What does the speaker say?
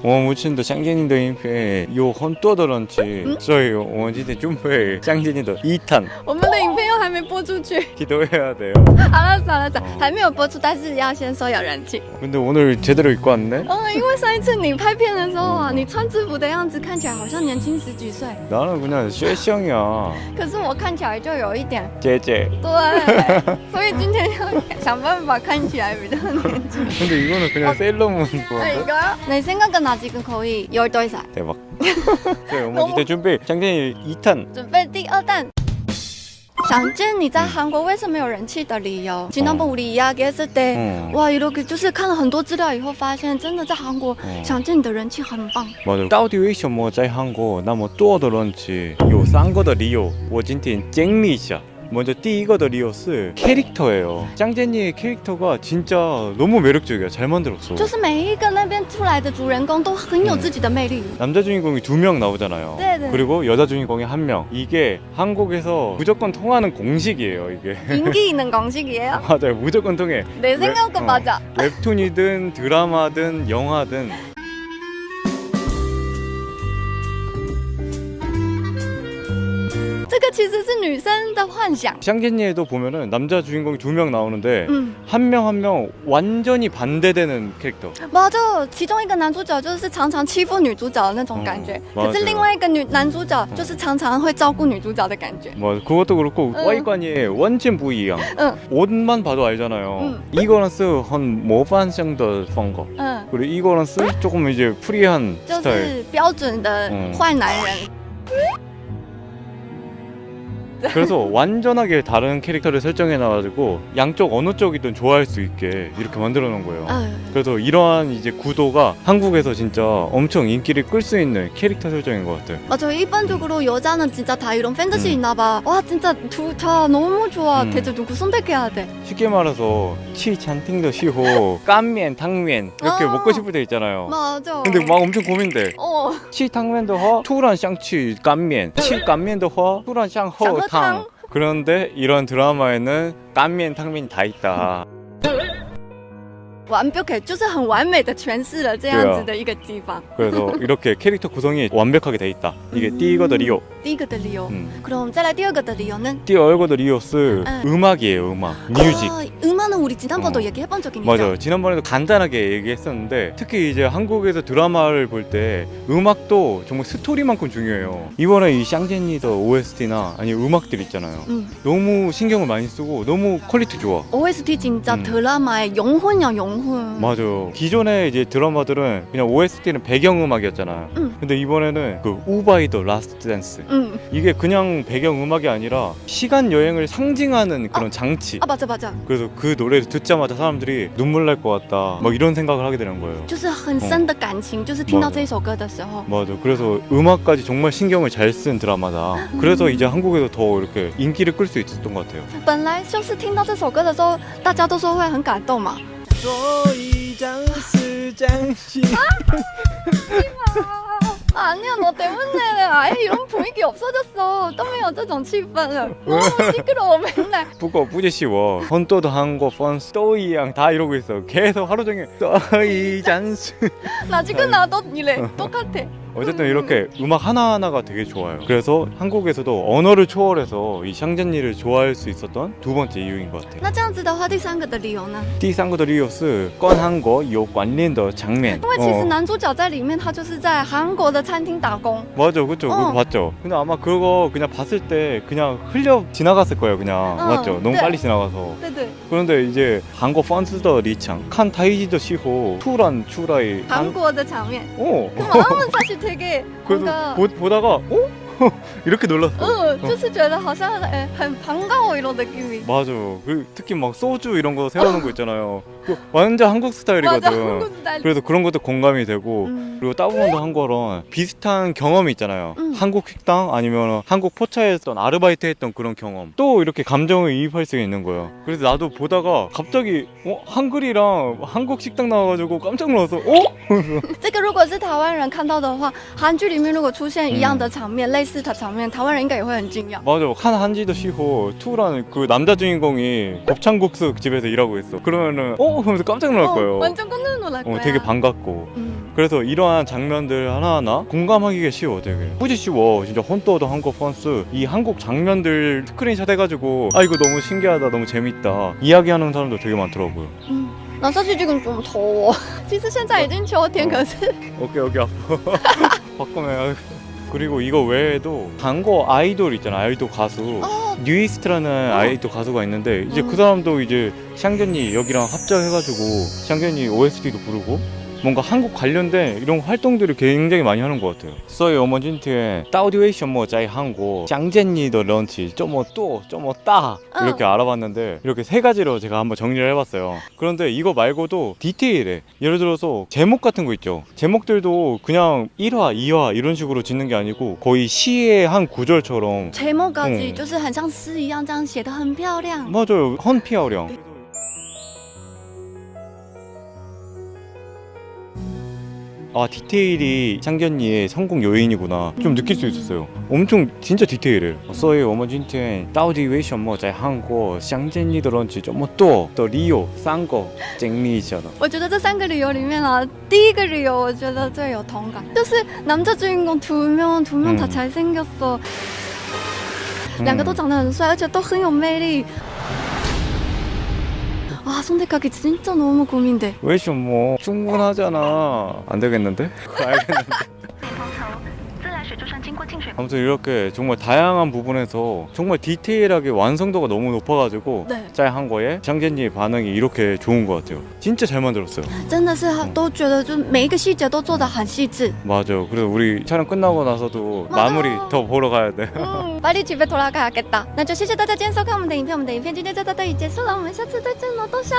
我们去的香煎的影片有很多的人去，所以我们今天准备香煎的2탄。我们的影片又还没播出去。 기도해야 돼요. 알았어. 还没有播出，但是要先说有人气。 근데 오늘 제대로 입고 왔네. 因为上一次你拍片的时候啊，你穿制服的样子看起来好像年轻10几岁， 나는 그냥 쉐형이야. 可是我看起来就有一点 제제. 对，所以今天要想办法看起来比较年轻。 근데 이거는 그냥 셀러문 건데. 내 생각은 아직은 거의 12살. 대박. 네,我们今天准备香煎 2탄. 准备第2弹。 想见你在韩国为什么有人气的理由？ 지난번 우리 이야기했을 때 와 이렇게 就是看了很多资料以后发现真的在韩国想见你的人气很棒。 맞아. 사우디웨이션 뭐在韩国那么多的人气有3个的理由我今天整理一下 먼저 第一个的理由是 캐릭터예요. 짱제니의 캐릭터가 진짜 너무 매력적이야. 잘 만들었어. 就是每一个那边出来的主人公都很有自己的魅力。 남자 주인공이 2명 나오잖아요. 네네. 그리고 여자 주인공이 1명. 이게 한국에서 무조건 통하는 공식이에요. 이게. 인기 있는 공식이에요? 맞아요. 무조건 통해. 내 생각은 맞아. 웹툰이든 드라마든 영화든. 这个其实是女生的幻想。 샹제니에도 보면은 남자 주인공이 2명 나오는데 嗯， 한 명 한 명 완전히 반대되는 캐릭터. 맞아，其中一个男主角就是常常欺负女主角的那种感觉，可是另外一个男主角就是常常会照顾女主角的感觉。 뭐 그것도 그렇고 와이관이 원진 부이양. 嗯 옷만 봐도 알잖아요. 이거런스 한 모반성더 펑거. 嗯， 그리고 이거런스 조금 이제 프리한 就 스타일. 是标准的坏男人。 그래서 완전하게 다른 캐릭터를 설정해놔가지고 양쪽 어느 쪽이든 좋아할 수 있게 이렇게 만들어 놓은 거예요. 嗯， 그래서 이러한 이제 구도가 한국에서 진짜 엄청 인기를 끌 수 있는 캐릭터 설정인 것 같아요. 맞아. 일반적으로 여자는 진짜 다 이런 팬tasy 있나 봐. 와 진짜 다 너무 좋아. 대체 누구 선택해야 돼? 쉽게 말해서 치 찬팅도 시호 깐면 탕면 이렇게 먹고 싶을 때 있잖아요. 맞아. 근데 막 엄청 고민돼. 哦， 치 탕면도 허 투란 샹치 깐면 치 깐면도 허 투란 샹허 탕. 그런데 이런 드라마에는 깐면 탕면 다 있다. 완벽해. 就是很完美的诠释了这样子的一个地方。 그래서 이렇게 캐릭터 구성이 완벽하게 돼 있다. 이게 띠거더 리오. 第一个的理由。 그럼 再来第二个的理由呢？ 띠얼거더 리오스 음악이에요. 음악. 뮤직. 음악은 우리 지난번도 얘기해본 적이 있죠. 맞아요. 지난번에도 간단하게 얘기했었는데 특히 이제 한국에서 드라마를 볼 때 음악도 정말 스토리만큼 중요해요. 이번에 이 샹제니더 OST나 아니 음악들 있잖아요. 너무 신경을 많이 쓰고 너무 퀄리티 좋아. OST 진짜 드라마의 영혼이야 영혼. 맞아요. 기존에 이제 드라마들은 그냥 OST는 배경음악이었잖아요. 근데 이번에는 그 우바이 더 라스트 댄스. 이게 그냥 배경음악이 아니라 시간 여행을 상징하는 그런 장치. 아 맞아 맞아. 그래서 그 노래를 듣자마자 사람들이 눈물 날 것 같다. 막 이런 생각을 하게 되는 거예요. 就是很深的感情，就是听到这首歌的时候。 맞아. 그래서 음악까지 정말 신경을 잘 쓴 드라마다. 그래서 이제 한국에서 더 이렇게 인기를 끌 수 있었던 것 같아요. 本来就是听到这首歌的时候，大家都说会很感动嘛。 아니야 너 때문에 아예 이런 분위기 없어졌어. 또没有这种气氛了. 너무 시끄러워 맨날. 북어 뿌지시워. 헌또도 한거 펀스 또이양 다 이러고 있어. 계속 하루 종일 또이 잔스. 나 지금 나도 이래. 똑같아. 어쨌든 이렇게 음악 하나하나가 되게 좋아요. 그래서 한국에서도 언어를 초월해서 이 샹제니를 좋아할 수 있었던 두 번째 이유인 것 같아요. 那这样子的话，第三个的理由呢？ 第三个的理由是跟韩国有关联的场面. 因为其实男主角在里面，他就是在韩国的餐厅打工。 맞아, 그쵸? 그거 봤죠? 근데 아마 그거 그냥 봤을 때 그냥 흘려 지나갔을 거예요, 그냥. 맞죠? 너무 네. 빨리 지나가서. 对对， 그런데 이제 한국 펀스더 리창, 칸 타이지더 시호, 투란 추라이. 韩国的场面。 어. 그 마음은 사실 되게 그래서 뭔가 보다가 어? 이렇게 놀랐어. 就是觉得好像很반가워 이런 느낌이. 맞아. 그 특히 막 소주 이런 거 세워놓은 거 있잖아요. 완전 한국 맞아, 스타일이거든. 한국 스타일. 그래서 그런 것도 공감이 되고 그리고 따봉원도 한 거랑 비슷한 경험이 있잖아요. 한국 식당 아니면 한국 포차에서 아르바이트 했던 그런 경험 또 이렇게 감정을 이입할 수 있는 거예요. 그래서 나도 보다가 갑자기 한글이랑 한국 식당 나와가지고 깜짝 놀라서 这个如果是台湾人看到的话，韩剧里面如果出现一样的场面，类似的场面，台湾人应该也会很惊讶。 맞아. 한 한지도 시호 투라는 그 남자 주인공이 곱창국수 집에서 일하고 있어. 그러면은 하면서 깜짝 놀랄 거예요. 완전 깜짝 놀랄 거야. 되게 반갑고. 그래서 이러한 장면들 하나하나 공감하기가 쉬워. 되게 후지 쉬워. 진짜 혼또도 한국 펀스 이 한국 장면들 스크린샷 해가지고 이거 너무 신기하다, 너무 재밌다 이야기하는 사람도 되게 많더라고요. 拿下去这个肿头哦，其实现在已经秋天，可是 오케이 아파. 바꾸면. 그리고 이거 외에도 한국 아이돌 있잖아. 아이돌 가수 뉴이스트라는 아이돌 가수가 있는데 이제 그 사람도 이제 샹전이 여기랑 합작해가지고 샹전이 OST도 부르고 뭔가 한국 관련된 이런 활동들을 굉장히 많이 하는 것 같아요. 所以我们今天到底为什么在韩国샹제니的 런치这么多这么大 이렇게 알아봤는데 이렇게 세 가지로 제가 한번 정리를 해봤어요. 그런데 이거 말고도 디테일에 예를 들어서 제목 같은 거 있죠. 제목들도 그냥 1화, 2화 이런 식으로 짓는 게 아니고 거의 시의 한 구절처럼 제목까지 就是很像诗一样这样写得很漂亮。 맞아요. 헌피어령. 디테일이 샹견니의 성공 요인이구나 좀 느낄 수 있었어요. 엄청 진짜 디테일해. 所以我们今天到底为什么在韩国香煎你的人气这么多的理由3个整理一下的。我觉得这3个理由里面啊，第一个理由我觉得最有同感，就是남자 주인공 두 명 다 잘생겼어，两个都长得很帅，而且都很有魅力。 아, 선택하기 진짜 너무 고민돼. 왜 뭐 충분하잖아. 안 되겠는데? 알겠는데. 아무튼 이렇게 정말 다양한 부분에서 정말 디테일하게 완성도가 너무 높아가지고 짤한 거에 샹제니의 반응이 이렇게 좋은 것 같아요. 진짜 잘 만들었어요. 真的是都觉得就每一个细节都做得很细致。 맞아. 그래서 우리 촬영 끝나고 나서도 마무리 더 보러 가야 돼. 빨리 집에 돌아가야겠다. 那就谢谢大家今天收看我们的影片，今天就到这里结束了，我们下次再见喽，多笑。